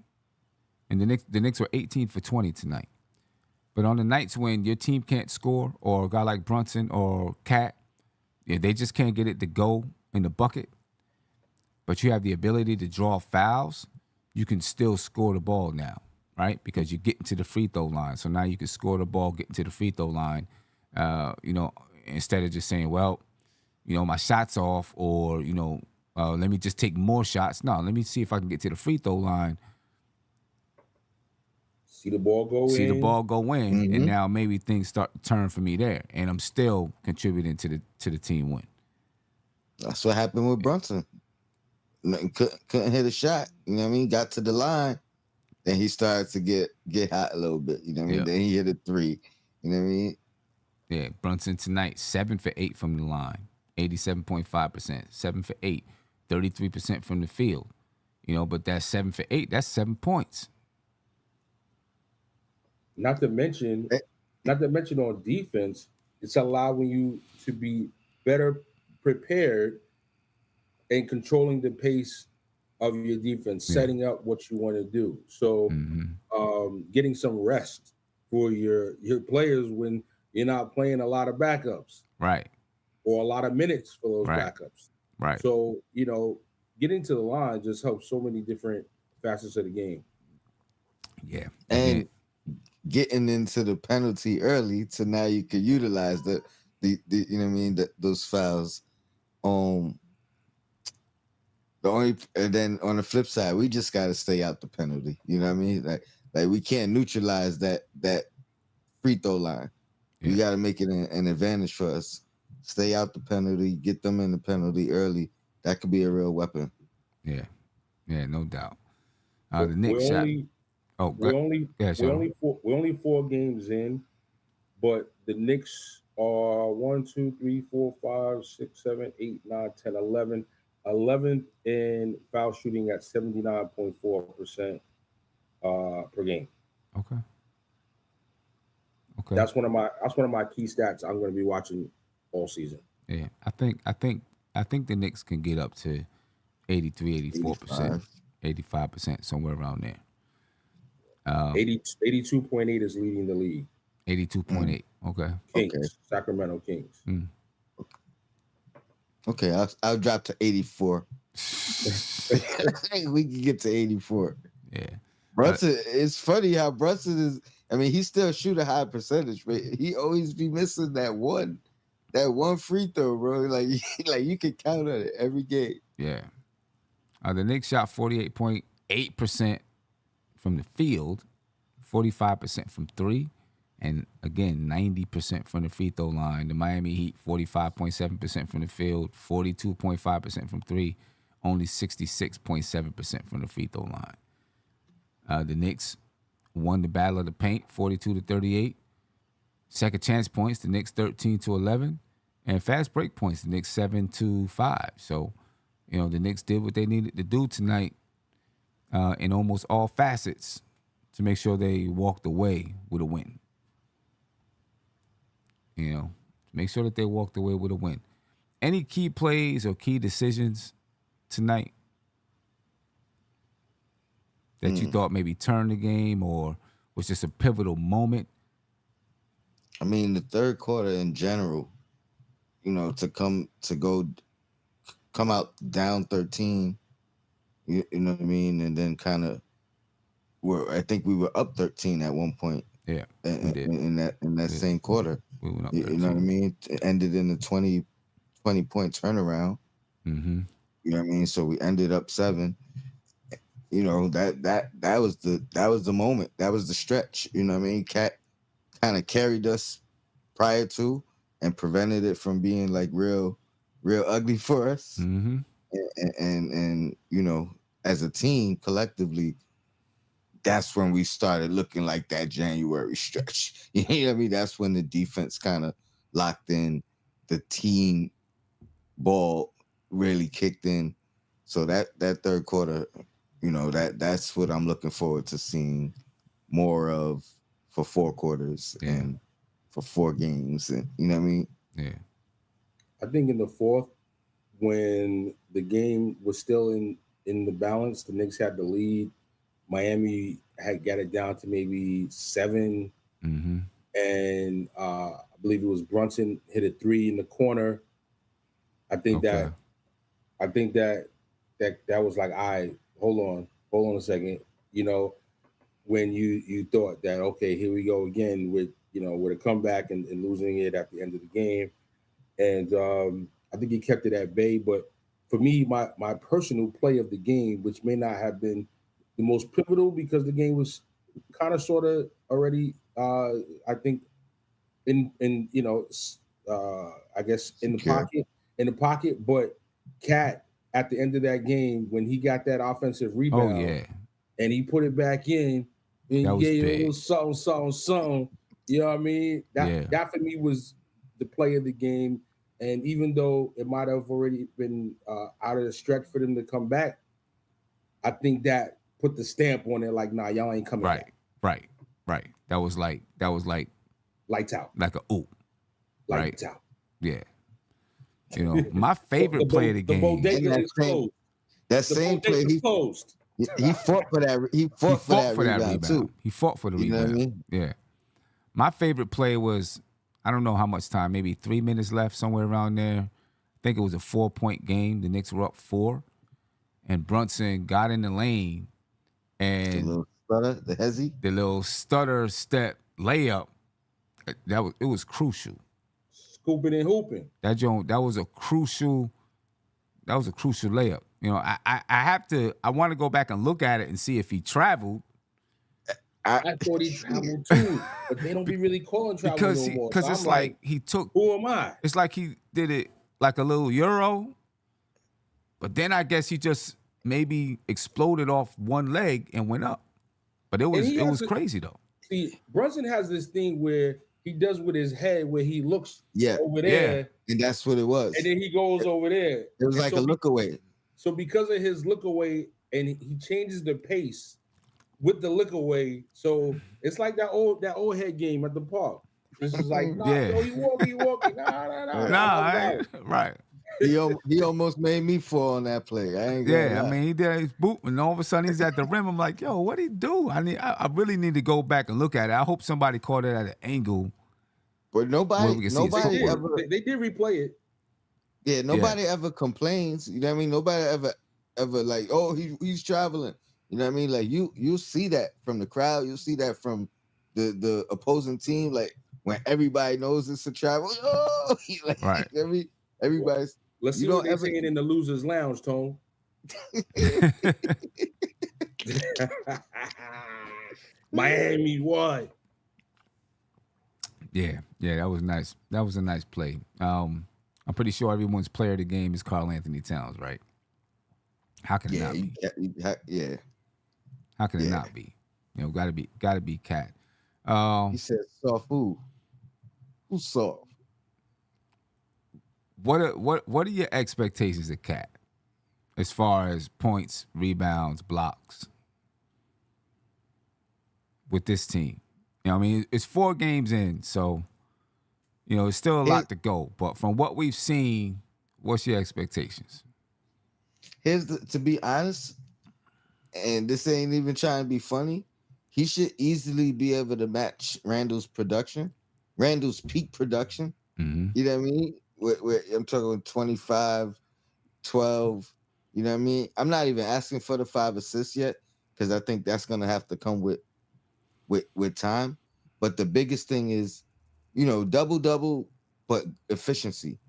and the Knicks were 18 for 20 tonight. But on the nights when your team can't score, or a guy like Brunson or Cat, they just can't get it to go in the bucket, but you have the ability to draw fouls, you can still score the ball now, right? Because you're getting to the free throw line. So now you can score the ball, getting to the free throw line, instead of just saying, well, my shot's off, or, let me just take more shots. No, let me see if I can get to the free throw line. See the ball go in. And now maybe things start to turn for me there, and I'm still contributing to the team win. That's what happened with Brunson. Couldn't hit a shot. You know what I mean? Got to the line, then he started to get hot a little bit. You know what I mean? Then he hit a 3. You know what I mean? Yeah, Brunson tonight 7 for 8 from the line, 87.5%. 7 for 8, 33% from the field. But that's 7 for 8. That's 7 points. Not to mention on defense, it's allowing you to be better prepared and controlling the pace of your defense, Yeah. setting up what you want to do. So, getting some rest for your players when you're not playing a lot of backups Right. or a lot of minutes for those Right. backups. Right. So, getting to the line just helps so many different facets of the game. Yeah. And getting into the penalty early, so now you can utilize the you know what I mean, those fouls. The only, and then on the flip side, we just got to stay out the penalty. You know what I mean? Like we can't neutralize that free throw line. We got to make it an advantage for us. Stay out the penalty, get them in the penalty early. That could be a real weapon. Yeah. Yeah, no doubt. But The Knicks shot. we're only Yeah, we're only 4 games in, but the Knicks are 1, 2, 3, 4, 5, 6, 7, 8, 9, 10, 11. 11th in foul shooting at 79.4% per game. Okay. That's one of my key stats I'm going to be watching all season. Yeah, I think the Knicks can get up to 83, 84%, 85%, somewhere around there. 82.8 is leading the league. 82.8. Okay. Kings, Sacramento Kings. Okay, I'll drop to 84. We can get to 84. Yeah. Brunson, it's funny how Brunson is. I mean, he still shoot a high percentage, but he always be missing that one free throw, bro. Like you can count on it every game. Yeah. The Knicks shot 48.8% from the field, 45% from three, and again 90% from the free throw line. The Miami Heat 45.7% from the field, 42.5% from three, only 66.7% from the free throw line. The Knicks won the battle of the paint, 42-38. Second chance points, the Knicks 13-11, and fast break points, the Knicks 7-5. So, the Knicks did what they needed to do tonight in almost all facets to make sure they walked away with a win. To make sure that they walked away with a win. Any key plays or key decisions tonight that you thought maybe turned the game or was just a pivotal moment? I mean, the third quarter in general, to come out down 13, you know what I mean, and then kind of I think we were up 13 at one point. Yeah, we did. In that same quarter. We went up 13. You know what I mean? It ended in a 20 point turnaround. Mm-hmm. You know what I mean? So we ended up 7. That was the moment. That was the stretch. You know what I mean? Cat kind of carried us prior to and prevented it from being like real ugly for us. Mm-hmm. And as a team collectively, that's when we started looking like that January stretch. You know what I mean? That's when the defense kind of locked in, the team ball really kicked in. So that third quarter, that's what I'm looking forward to seeing more of for 4 quarters and for 4 games. And you know what I mean? Yeah. I think in the fourth, when the game was still in the balance, the Knicks had the lead. Miami had got it down to maybe 7. Mm-hmm. And I believe it was Brunson hit a 3 in the corner. I think that was like, all right, hold on a second. When you thought that, okay, here we go again with a comeback and losing it at the end of the game. And I think he kept it at bay. But for me, my personal play of the game, which may not have been the most pivotal because the game was kind of sort of already, I think, I guess in the pocket. But Cat at the end of that game, when he got that offensive rebound, and he put it back in, and he gave a little something. You know what I mean? That for me was the play of the game. And even though it might have already been out of the stretch for them to come back, I think that put the stamp on it, like, nah, y'all ain't coming back. Right. That was like lights out. Like a oop. Lights out. Yeah. You know, my favorite play of the The game. bodega And is closed. that The same play, bodega's closed. he fought for that. He fought for that rebound too. He fought for the You know rebound. what I mean? Yeah. My favorite play was, I don't know how much time, maybe 3 minutes left, somewhere around there. I think it was a 4-point game. The Knicks were up 4, and Brunson got in the lane, The and little stutter, the hezzy. the little stutter step layup, it was crucial. Scooping and hooping. That was a crucial layup. You know, I want to go back and look at it and see if he traveled. I thought he traveled too, but they don't be really calling travel Because no more. because So it's I'm like he took, who am I? it's like he did it like a little Euro, but then I guess he just maybe exploded off one leg and went up. But it was crazy though. See, Brunson has this thing where he does with his head where he looks over there, and that's what it was. and then he goes over there. It was like a look away. So because of his look away, and he changes the pace with the look away, so it's like that old head game at the park. This is like, yo, you walking, nah. Right. He almost made me fall on that play. I ain't gonna lie. I mean, he did his boot, and all of a sudden he's at the rim. I'm like, yo, what'd he do? I really need to go back and look at it. I hope somebody caught it at an angle. But nobody ever. They did replay it. Yeah, nobody ever complains. You know what I mean? Nobody ever like, oh, he's traveling. You know what I mean? Like you'll see that from the crowd. You'll see that from the opposing team. Like when everybody knows it's a travel. Oh, like, right. Everybody's. Let's see what they're saying in the losers' lounge, Tone. Miami won. Yeah, that was nice. That was a nice play. I'm pretty sure everyone's player of the game is Karl-Anthony Towns, right? How can it not be? How can it not be? You know, gotta be Cat. He said soft who? Who's soft? What are your expectations of Cat as far as points, rebounds, blocks with this team? You know what I mean? It's 4 games in, so you know it's still a lot to go. But from what we've seen, what's your expectations? To be honest, and this ain't even trying to be funny, he should easily be able to match Randall's peak production. Mm-hmm. You know what I mean? Where I'm talking 25, 12. You know what I mean? I'm not even asking for the 5 assists yet because I think that's gonna have to come with time. But the biggest thing is, you know, double, but efficiency.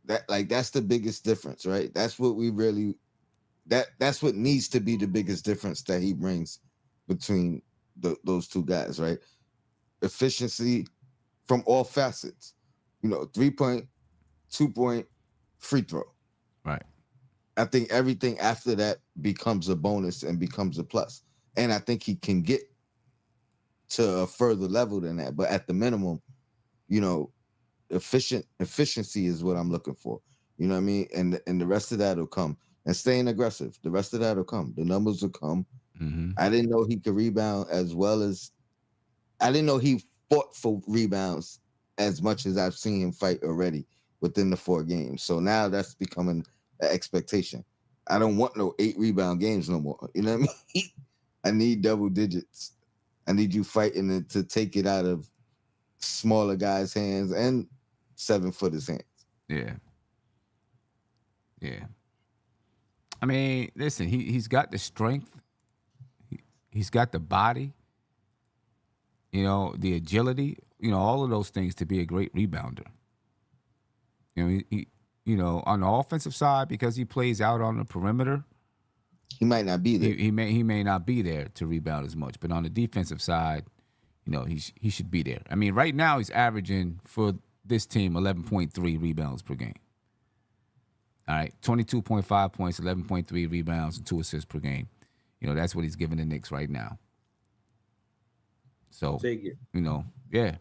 That's the biggest difference, right? That's what we really that's what needs to be the biggest difference that he brings between those two guys, right? Efficiency from all facets. You know, 3-point, 2-point, free throw. Right. I think everything after that becomes a bonus and becomes a plus. And I think he can get to a further level than that. But at the minimum, you know, efficiency is what I'm looking for. You know what I mean? And the rest of that will come. And staying aggressive. The rest of that will come. The numbers will come. Mm-hmm. I didn't know he could rebound as well as I didn't know he fought for rebounds as much as I've seen him fight already within the 4 games. So now that's becoming an expectation. I don't want no 8 rebound games no more. You know what I mean? I need double digits. I need you fighting to take it out of smaller guys' hands and 7-footers' hands. Yeah. I mean, listen, he's got the strength. He's got the body. You know, the agility. You know, all of those things to be a great rebounder. You know, he on the offensive side because he plays out on the perimeter. He might not be there. He may not be there to rebound as much, but on the defensive side, you know, he should be there. I mean, right now he's averaging for this team 11.3 rebounds per game. All right, 22.5 points, 11.3 rebounds, and 2 assists per game. You know, that's what he's giving the Knicks right now. So, I'll take it. You know, yeah.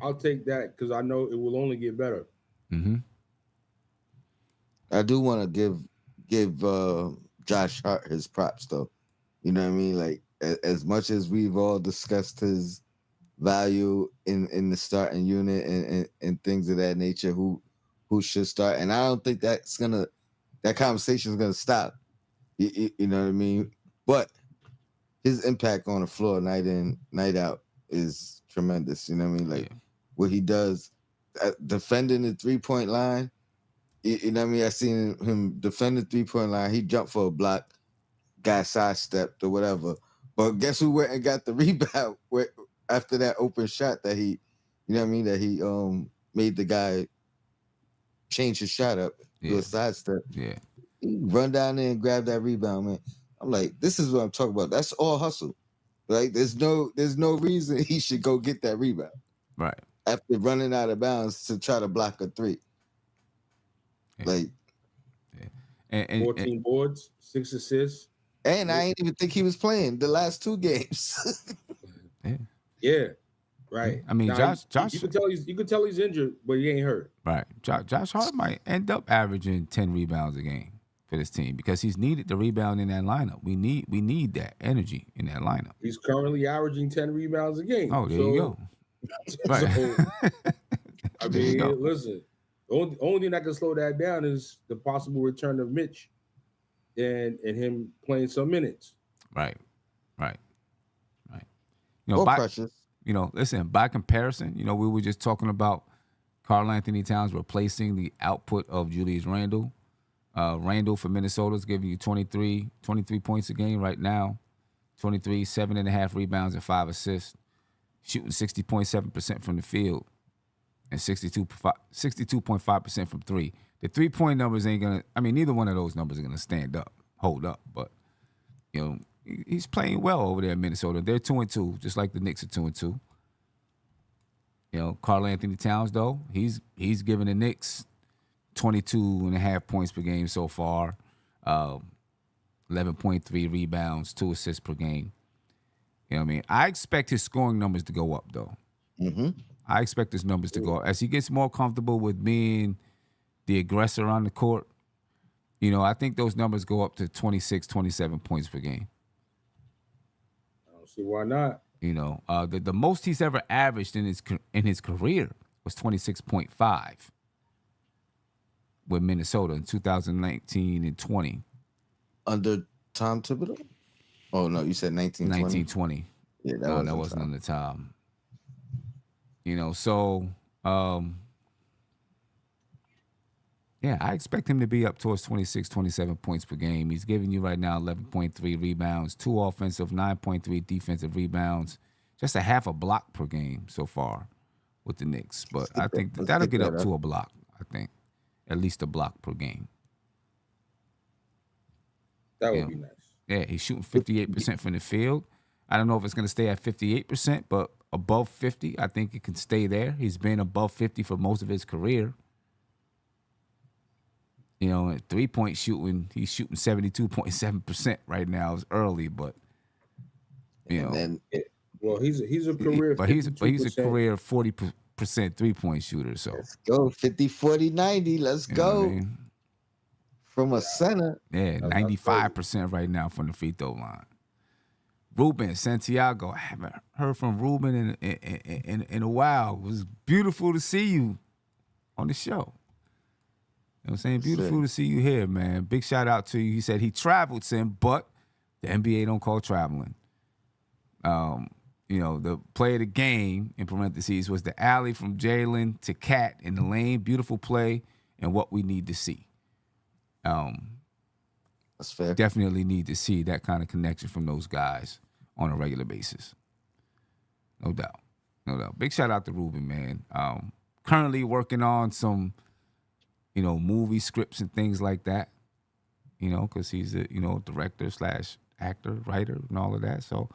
I'll take that because I know it will only get better. Mm-hmm. I do want to give Josh Hart his props, though. You know what I mean? Like, as much as we've all discussed his value in the starting unit and things of that nature, who who should start, and I don't think that conversation is gonna stop. You know what I mean? But his impact on the floor night in, night out is tremendous. You know what I mean? Like what he does, defending the 3-point line. You know what I mean? I seen him defend the 3-point line. He jumped for a block, got sidestepped or whatever. But guess who went and got the rebound after that open shot that he, you know what I mean? That he made the guy change his shot up, do a sidestep. Yeah. He run down there and grab that rebound, man. I'm like, this is what I'm talking about. That's all hustle. Like, there's no reason he should go get that rebound. Right. After running out of bounds to try to block a 3. Yeah. Like, and 14 boards, 6 assists. And I ain't even think he was playing the last 2 games. Yeah. Right. I mean, now, Josh. You can tell he's injured, but he ain't hurt. Right. Josh Hart might end up averaging 10 rebounds a game for this team because he's needed the rebound in that lineup. We need that energy in that lineup. He's currently averaging 10 rebounds a game. Oh, there you go. Right. So, I mean, listen. The only thing that can slow that down is the possible return of Mitch and him playing some minutes. Right. Precious. Listen, by comparison, we were just talking about Karl-Anthony Towns replacing the output of Julius Randle. Randle for Minnesota is giving you 23 points a game right now, 23, 7.5 rebounds and 5 assists, shooting 60.7% from the field and 62.5% from 3. The 3-point numbers ain't going to, neither one of those numbers are going to hold up, but, he's playing well over there in Minnesota. They're 2-2, just like the Knicks are 2-2. Karl-Anthony Towns, though, he's giving the Knicks 22.5 points per game so far, 11.3 rebounds, 2 assists per game. You know what I mean? I expect his scoring numbers to go up, though. Mm-hmm. I expect his numbers to go up. As he gets more comfortable with being the aggressor on the court, I think those numbers go up to 26, 27 points per game. I don't see why not. The most he's ever averaged in his career was 26.5 with Minnesota in 2019 and 20. Under Tom Thibodeau? Oh, no, you said 1920. 1920. Yeah, that wasn't under Tom. I expect him to be up towards 26, 27 points per game. He's giving you right now 11.3 rebounds, 2 offensive, 9.3 defensive rebounds, just a half a block per game so far with the Knicks. But I think that'll get up to a block, I think. At least a block per game. That would be nice. Yeah, he's shooting 58% from the field. I don't know if it's going to stay at 58%, but above 50, I think it can stay there. He's been above 50 for most of his career. At 3-point shooting, he's shooting 72.7% right now. It's early, but he's a career. But he's a career 40% 3-point shooter. So let's go 50, 40, 90. Let's go. What I mean? From a center. Yeah, 95% right now from the free throw line. Ruben Santiago, I haven't heard from Ruben in a while. It was beautiful to see you on the show. You know what I'm saying? Beautiful to see you here, man. Big shout out to you. He said he traveled, Sim, but the NBA don't call traveling. The play of the game, in parentheses, was the alley from Jalen to Cat in the lane. Beautiful play and what we need to see. That's fair. Definitely need to see that kind of connection from those guys on a regular basis. No doubt. Big shout out to Ruben, man. Currently working on some, movie scripts and things like that, because he's a, director / actor, writer, and all of that. So,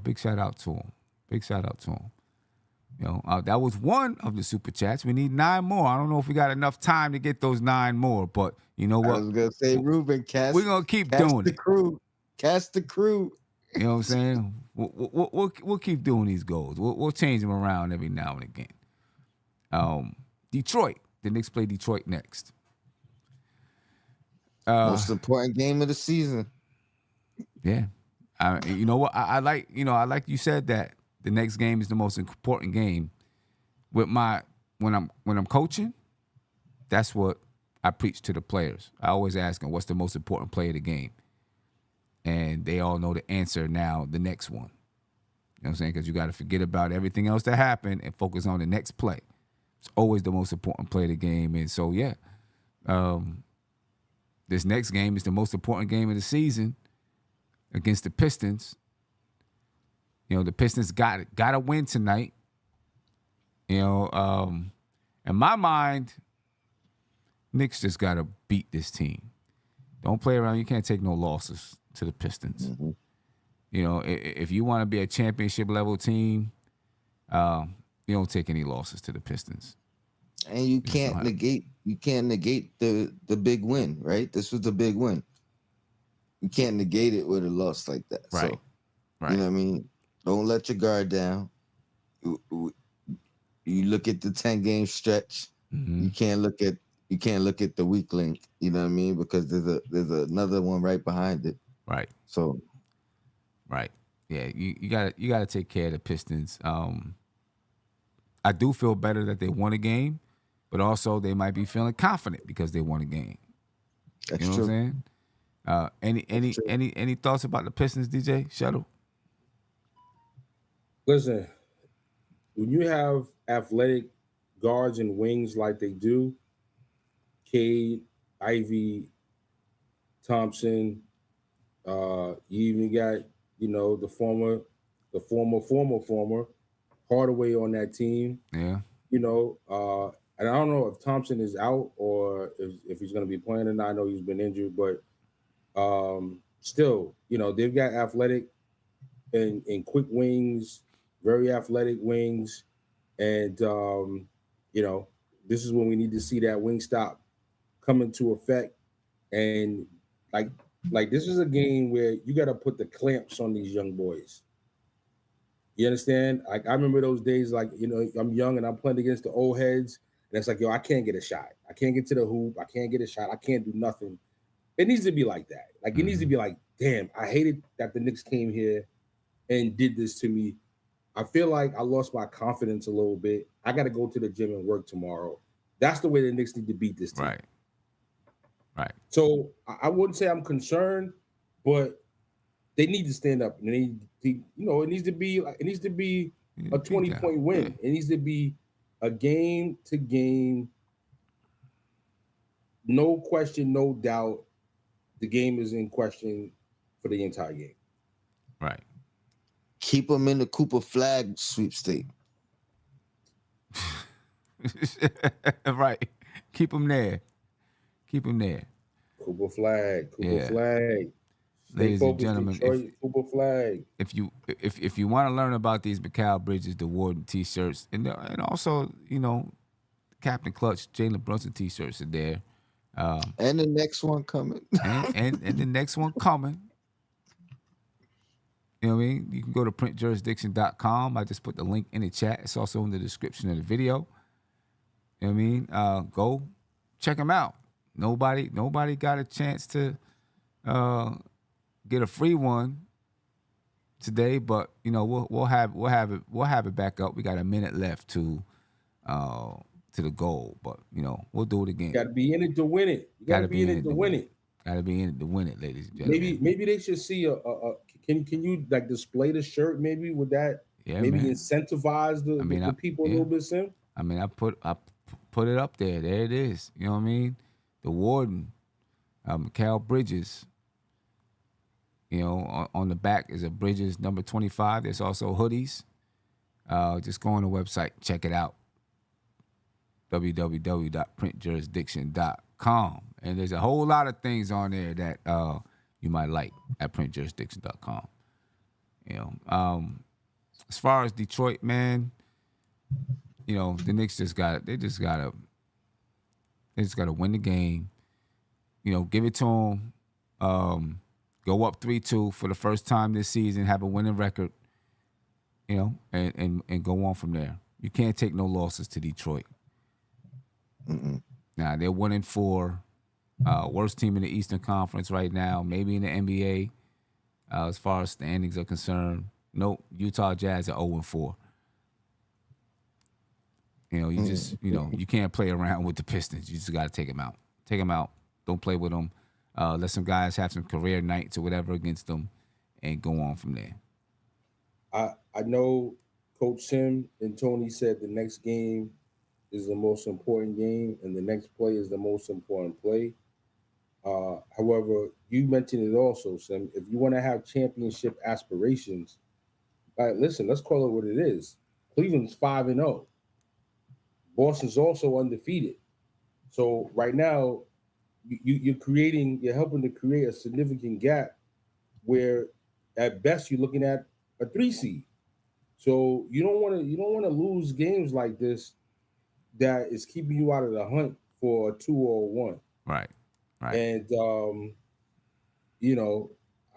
big shout out to him. That was one of the super chats. We need 9 more. I don't know if we got enough time to get those 9 more, but you know what? I was gonna say, Ruben, we're gonna keep doing the crew. Cast the crew. You know what I'm saying? We'll keep doing these goals. We'll change them around every now and again. Detroit. The Knicks play Detroit next. Most important game of the season. Yeah. You know what? I like you said that the next game is the most important game. When I'm coaching, that's what I preach to the players. I always ask them, what's the most important play of the game? And they all know the answer now, the next one. You know what I'm saying? Because you got to forget about everything else that happened and focus on the next play. It's always the most important play of the game. And so, yeah, this next game is the most important game of the season against the Pistons. You know, the Pistons got to win tonight. You know, in my mind, Knicks just got to beat this team. Don't play around. You can't take no losses to the Pistons. Mm-hmm. You know, if you want to be a championship level team, you don't take any losses to the Pistons. And you can't negate the big win, right? This was the big win. You can't negate it with a loss like that. Right. So, Right. you know what I mean? Don't let your guard down. You look at the 10-game stretch. Mm-hmm. You can't look at the weak link. You know what I mean? Because there's another one right behind it. Right. So, right. Yeah, you gotta take care of the Pistons. I do feel better that they won a game, but also they might be feeling confident because they won a game. that's You know true. what I'm saying? Any thoughts about the Pistons, DJ Shuttle? Listen, when you have athletic guards and wings like they do, Cade, Ivy, Thompson, you even got, the former Hardaway on that team. Yeah. And I don't know if Thompson is out or if he's going to be playing or not. I know he's been injured, but still, they've got athletic and quick wings, very athletic wings. And, this is when we need to see that wing stop come into effect. And like this is a game where you got to put the clamps on these young boys. You understand? Like I remember those days, like, I'm young and I'm playing against the old heads. And it's like, yo, I can't get a shot. I can't get to the hoop. I can't get a shot. I can't do nothing. It needs to be like that. Like, it needs to be like, damn, I hated that the Knicks came here and did this to me. I feel like I lost my confidence a little bit. I got to go to the gym and work tomorrow. That's the way the Knicks need to beat this team. Right. Right. So I wouldn't say I'm concerned, but they need to stand up. And they need to, it needs to be a 20-point win. Yeah. It needs to be a game to game. No question, no doubt. The game is in question for the entire game. Right. Keep them in the Cooper flag sweepstake. Right. Keep them there. Cooper flag. Ladies and gentlemen, Detroit, Cooper flag. If you want to learn about these Mikal Bridges, the Warden T-shirts, and also Captain Clutch, Jalen Brunson T-shirts are there. And the next one coming. and the next one coming. You know what I mean? You can go to printjurisdiction.com. I just put the link in the chat. It's also in the description of the video. You know what I mean? Go check them out. Nobody got a chance to get a free one today, but we'll have it back up. We got a minute left to the goal, but we'll do it again. You got to be in it to win it. You got to be in it to win it. Got to be in it to win it, ladies and gentlemen. Maybe they should see can you like display the shirt maybe with that? Yeah, maybe man. Incentivize the people a little bit, Sim. I mean, I put it up there. There it is. You know what I mean? The Warden, Mikal Bridges. On the back is a Bridges number 25. There's also hoodies. Just go on the website, check it out. www.printjurisdiction.com. And there's a whole lot of things on there that you might like at printjurisdiction.com. As far as Detroit, man, the Knicks just gotta win the game. Give it to them. Go up 3-2 for the first time this season, have a winning record, and go on from there. You can't take no losses to Detroit. Mm-mm. Now, they're 1-4, worst team in the Eastern Conference right now, maybe in the NBA as far as standings are concerned. Nope, Utah Jazz are 0-4. You know, you can't play around with the Pistons. You just got to take them out. Take them out. Don't play with them. Let some guys have some career nights or whatever against them, and go on from there. I know Coach Sim and Tony said the next game is the most important game, and the next play is the most important play. However, you mentioned it also, Sim. If you want to have championship aspirations, listen, let's call it what it is. Cleveland's 5-0. Boston's also undefeated. So right now, you're helping to create a significant gap where, at best, you're looking at a 3 seed. So you don't want to lose games like this that is keeping you out of the hunt for a 2 or a 1. Right. And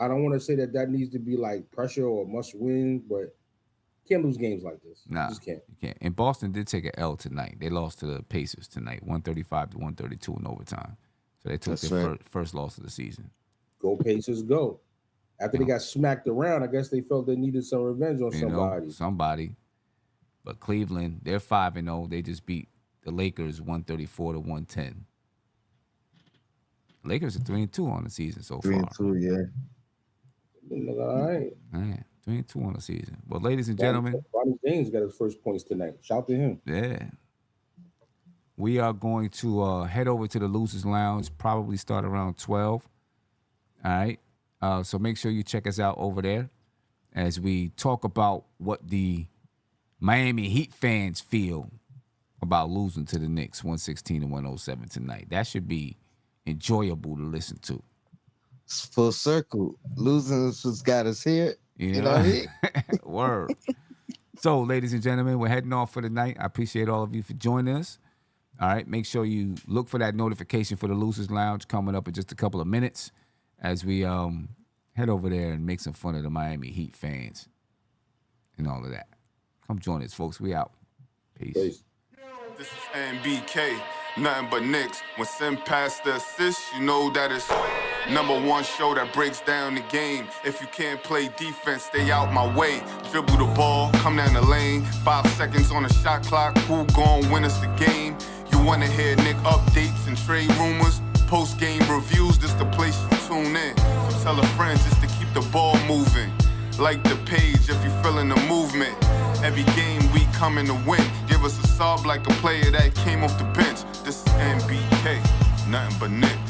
I don't want to say that needs to be like pressure or must win, but you can't lose games like this. Nah, you just can't. You can't. And Boston did take an L tonight. They lost to the Pacers tonight, 135-132 in overtime. So they took their first loss of the season. Go Pacers, go. After they got smacked around, I guess they felt they needed some revenge on somebody. But Cleveland, they're 5-0. They just beat the Lakers 134-110. Lakers are 3-2 on the season so far. 3-2, yeah. All right. Man, 3-2 on the season. Well, ladies and gentlemen, Ronnie James got his first points tonight. Shout to him. Yeah. We are going to head over to the Losers Lounge, probably start around 12. All right. So make sure you check us out over there as we talk about what the Miami Heat fans feel about losing to the Knicks 116-107 tonight. That should be enjoyable to listen to. It's full circle. Losing is what's got us here. You know what I mean? Word. So, ladies and gentlemen, we're heading off for the night. I appreciate all of you for joining us. All right. Make sure you look for that notification for the Losers Lounge coming up in just a couple of minutes as we head over there and make some fun of the Miami Heat fans and all of that. Come join us, folks. We out. Peace. Peace. This is NBK, nothing but Knicks. When Sim passed the assist, you know that it's #1 show that breaks down the game. If you can't play defense, stay out my way. Dribble the ball, come down the lane. 5 seconds on the shot clock, who gon' win us the game? You wanna hear Nick updates and trade rumors? Post-game reviews, this the place to tune in. So tell a friend just to keep the ball moving. Like the page if you feeling the movement. Every game we coming to win. Give us a sub like a player that came off the bench. This is NBK, nothing but Knicks.